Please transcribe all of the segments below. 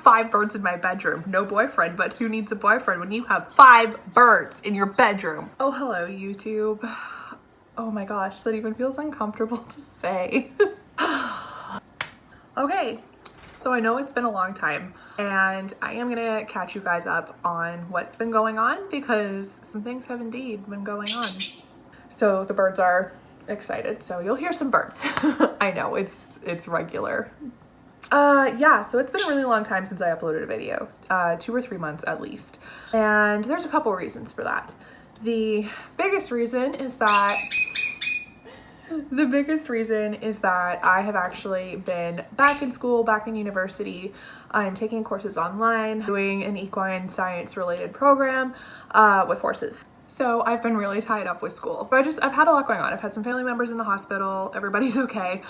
5 birds in my bedroom. No boyfriend, but who needs a boyfriend when you have 5 birds in your bedroom? Oh, hello, YouTube. Oh my gosh, that even feels uncomfortable to say. Okay, so I know it's been a long time and I am gonna catch you guys up on what's been going on because some things have indeed been going on. So the birds are excited, so you'll hear some birds. I know, it's regular. Yeah, so it's been a really long time since I uploaded a video, 2 or 3 months at least. And there's a couple reasons for that. The biggest reason is that I have actually been back in school, back in university. I'm taking courses online, doing an equine science related program with horses. So I've been really tied up with school. But I've had a lot going on. I've had some family members in the hospital. Everybody's okay.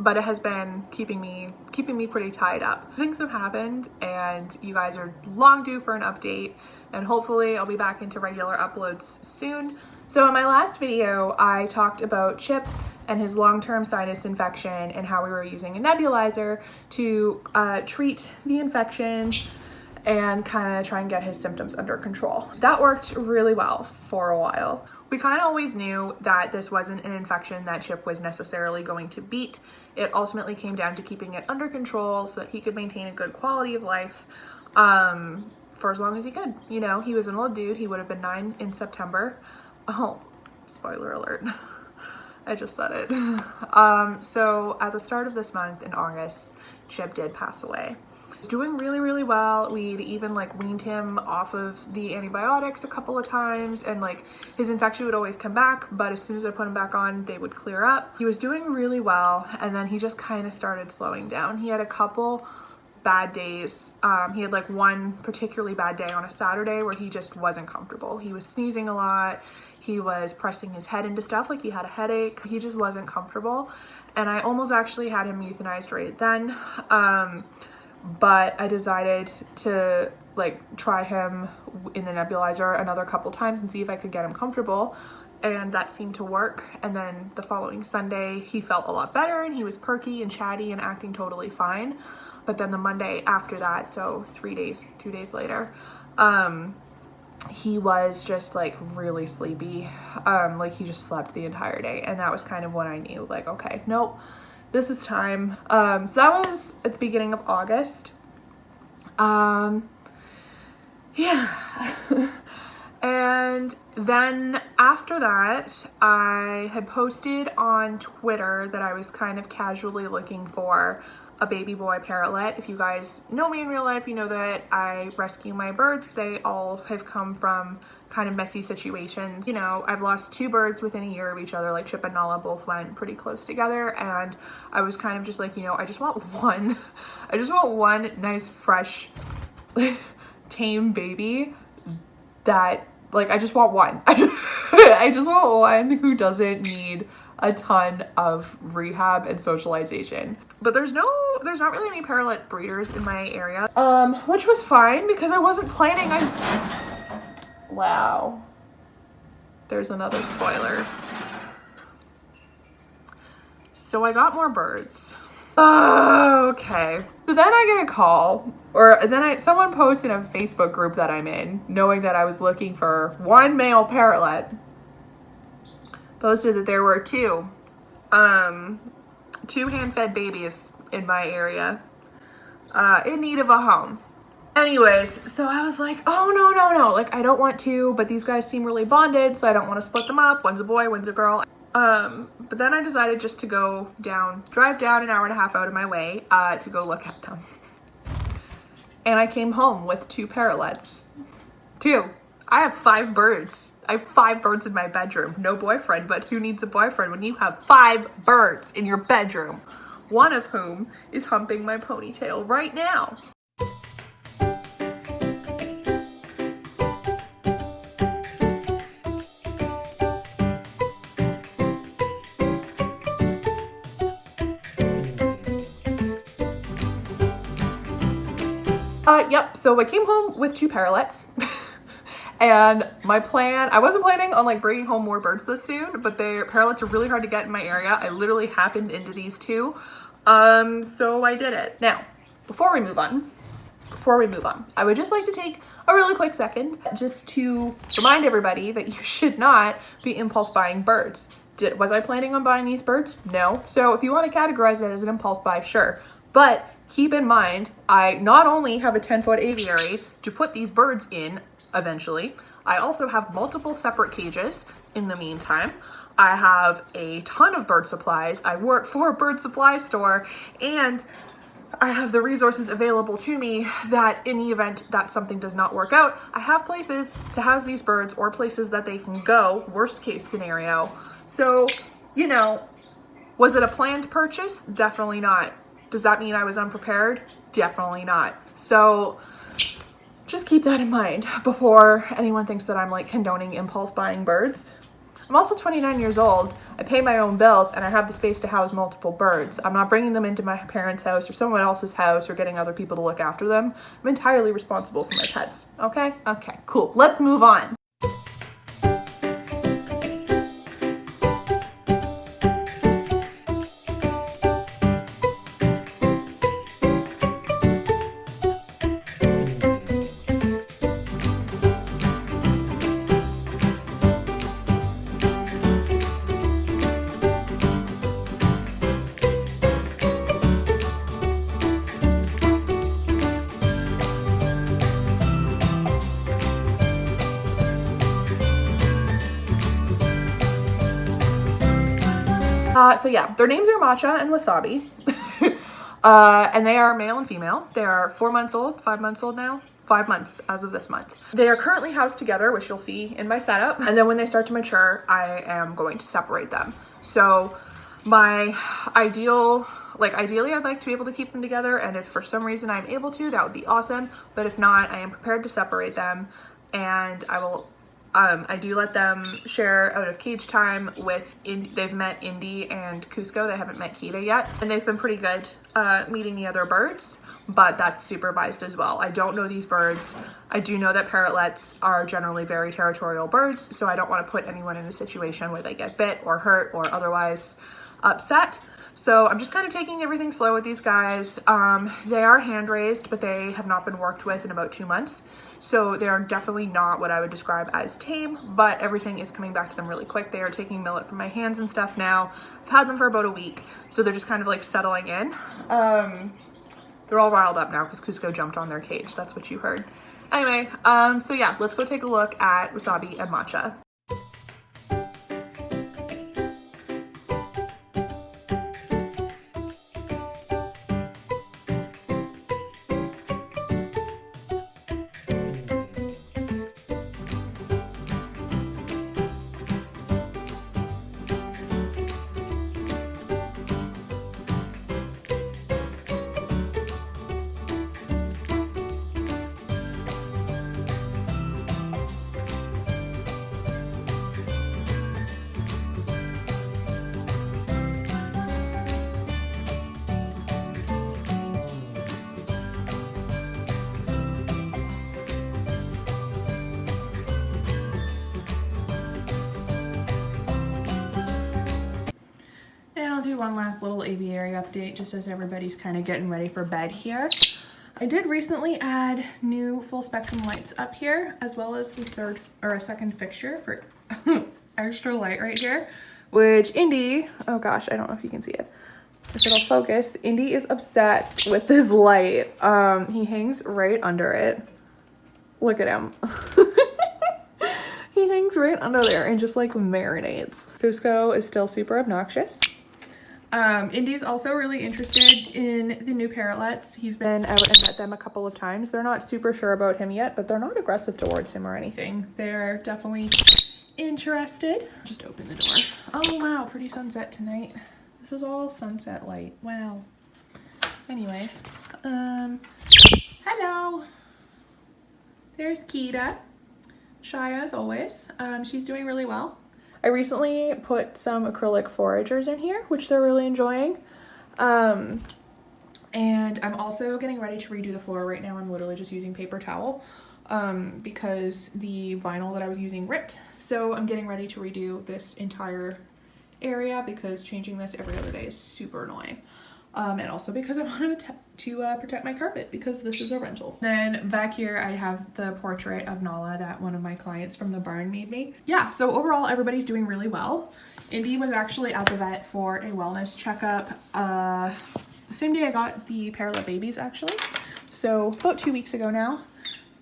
But it has been keeping me pretty tied up. Things have happened and you guys are long due for an update, and hopefully I'll be back into regular uploads soon. So in my last video, I talked about Chip and his long-term sinus infection and how we were using a nebulizer to treat the infection and kind of try and get his symptoms under control. That worked really well for a while. We kind of always knew that this wasn't an infection that Chip was necessarily going to beat. It ultimately came down to keeping it under control so that he could maintain a good quality of life for as long as he could. You know, he was an old dude. He would have been 9 in September. Oh, spoiler alert. I just said it. So at the start of this month in August, Chip did pass away. He's doing really, really well. We'd even weaned him off of the antibiotics a couple of times, and his infection would always come back, but as soon as I put him back on, they would clear up. He was doing really well, and then he just kind of started slowing down. He had a couple bad days. He had one particularly bad day on a Saturday where he just wasn't comfortable. He was sneezing a lot. He was pressing his head into stuff like he had a headache. He just wasn't comfortable. And I almost actually had him euthanized right then. But I decided to try him in the nebulizer another couple times and see if I could get him comfortable. And that seemed to work. And then the following Sunday, he felt a lot better and he was perky and chatty and acting totally fine. But then the Monday after that, so 2 days later, he was just really sleepy. He just slept the entire day. And that was kind of when I knew okay, nope, this is time. So that was at the beginning of August. Yeah. And then after that, I had posted on Twitter that I was kind of casually looking for a baby boy parrotlet. If you guys know me in real life, you know that I rescue my birds. They all have come from kind of messy situations. You know, I've lost 2 birds within a year of each other. Chip and Nala both went pretty close together, and I was kind of just I just want one. I just want one nice, fresh, tame baby that, I just want one. I just want one who doesn't need a ton of rehab and socialization. But there's not really any parrotlet breeders in my area, which was fine because I wasn't planning on... Wow. There's another spoiler. So I got more birds. Okay. So then I get a call, someone posted in a Facebook group that I'm in, knowing that I was looking for 1 male parrotlet, posted that there were 2 hand-fed babies in my area, in need of a home. Anyways, so I was oh, no. I don't want to, but these guys seem really bonded, so I don't want to split them up. One's a boy, one's a girl. But then I decided just to drive down an hour and a half out of my way, to go look at them. And I came home with 2 parrotlets. 2. I have 5 birds. I have 5 birds in my bedroom. No boyfriend, but who needs a boyfriend when you have 5 birds in your bedroom? One of whom is humping my ponytail right now. Yep, so I came home with 2 parrotlets. And my plan, I wasn't planning on bringing home more birds this soon, but parrotlets are really hard to get in my area. I literally happened into these 2. So I did it. Now, before we move on, I would just like to take a really quick second just to remind everybody that you should not be impulse buying birds. Was I planning on buying these birds? No. So if you want to categorize it as an impulse buy, sure. But keep in mind, I not only have a 10-foot aviary to put these birds in eventually, I also have multiple separate cages in the meantime. I have a ton of bird supplies. I work for a bird supply store, and I have the resources available to me that in the event that something does not work out, I have places to house these birds or places that they can go, worst case scenario. So, you know, was it a planned purchase? Definitely not. Does that mean I was unprepared? Definitely not. So just keep that in mind before anyone thinks that I'm like condoning impulse buying birds. I'm also 29 years old. I pay my own bills and I have the space to house multiple birds. I'm not bringing them into my parents' house or someone else's house or getting other people to look after them. I'm entirely responsible for my pets. Okay? Okay, cool. Let's move on. So yeah, their names are Matcha and Wasabi. And they are male and female. They are 4 months old, 5 months old now. 5 months as of this month. They are currently housed together, which you'll see in my setup. And then when they start to mature, I am going to separate them. So my ideally I'd like to be able to keep them together. And if for some reason I'm able to, that would be awesome. But if not, I am prepared to separate them, and I do let them share out of cage time with, they've met Indy and Cusco. They haven't met Kita yet. And they've been pretty good meeting the other birds, but that's supervised as well. I don't know these birds. I do know that parrotlets are generally very territorial birds, so I don't want to put anyone in a situation where they get bit or hurt or otherwise upset. So I'm just kind of taking everything slow with these guys. They are hand raised, but they have not been worked with in about 2 months. So they are definitely not what I would describe as tame, but everything is coming back to them really quick. They are taking millet from my hands and stuff now. I've had them for about a week, so they're just kind of like settling in. They're all riled up now because Cusco jumped on their cage. That's what you heard. Anyway, so yeah, let's go take a look at Wasabi and Matcha. I'll do one last little aviary update just as everybody's kind of getting ready for bed here. I did recently add new full spectrum lights up here, as well as the second fixture for extra light right here, which Indy, oh gosh, I don't know if you can see it. If it'll focus, Indy is obsessed with this light. He hangs right under it. Look at him. He hangs right under there and just like marinates. Cusco is still super obnoxious. Indy's also really interested in the new parrotlets. He's been out and met them a couple of times. They're not super sure about him yet, but they're not aggressive towards him or anything. They're definitely interested. Just open the door. Oh wow, pretty sunset tonight. This is all sunset light. Wow. Anyway, hello. There's Kita. Shy as always. She's doing really well. I recently put some acrylic foragers in here, which they're really enjoying. And I'm also getting ready to redo the floor. Right now I'm literally just using paper towel because the vinyl that I was using ripped. So I'm getting ready to redo this entire area because changing this every other day is super annoying. And also because I wanted to protect my carpet because this is a rental. Then back here I have the portrait of Nala that one of my clients from the barn made me. Yeah, so overall everybody's doing really well. Indy was actually at the vet for a wellness checkup the same day I got the Parrot babies actually. So about 2 weeks ago now.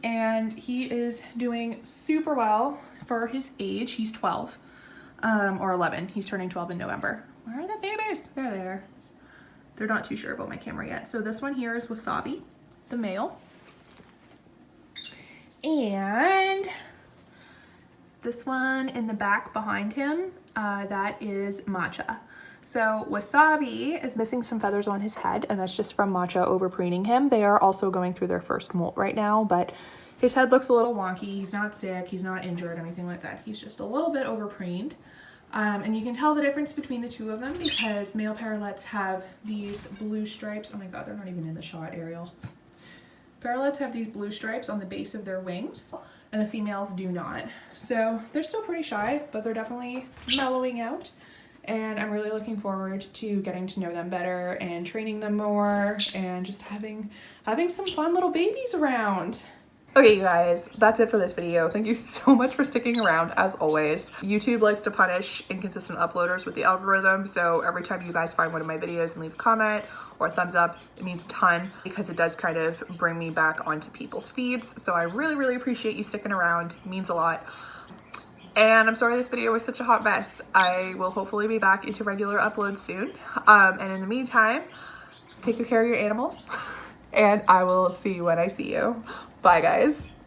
And he is doing super well for his age. He's 12 or 11. He's turning 12 in November. Where are the babies? There they are. They're not too sure about my camera yet. So this one here is Wasabi, the male. And this one in the back behind him, that is Matcha. So Wasabi is missing some feathers on his head, and that's just from Matcha overpreening him. They are also going through their first molt right now, but his head looks a little wonky. He's not sick, he's not injured, anything like that. He's just a little bit overpreened. And you can tell the difference between the two of them because male parrotlets have these blue stripes. Oh my god, they're not even in the shot, Ariel. Parrotlets have these blue stripes on the base of their wings, and the females do not. So they're still pretty shy, but they're definitely mellowing out. And I'm really looking forward to getting to know them better and training them more and just having some fun little babies around. Okay, you guys, that's it for this video. Thank you so much for sticking around, as always. YouTube likes to punish inconsistent uploaders with the algorithm, so every time you guys find one of my videos and leave a comment or a thumbs up, it means a ton because it does kind of bring me back onto people's feeds. So I really, really appreciate you sticking around. It means a lot. And I'm sorry this video was such a hot mess. I will hopefully be back into regular uploads soon. And in the meantime, take good care of your animals, and I will see you when I see you. Bye, guys.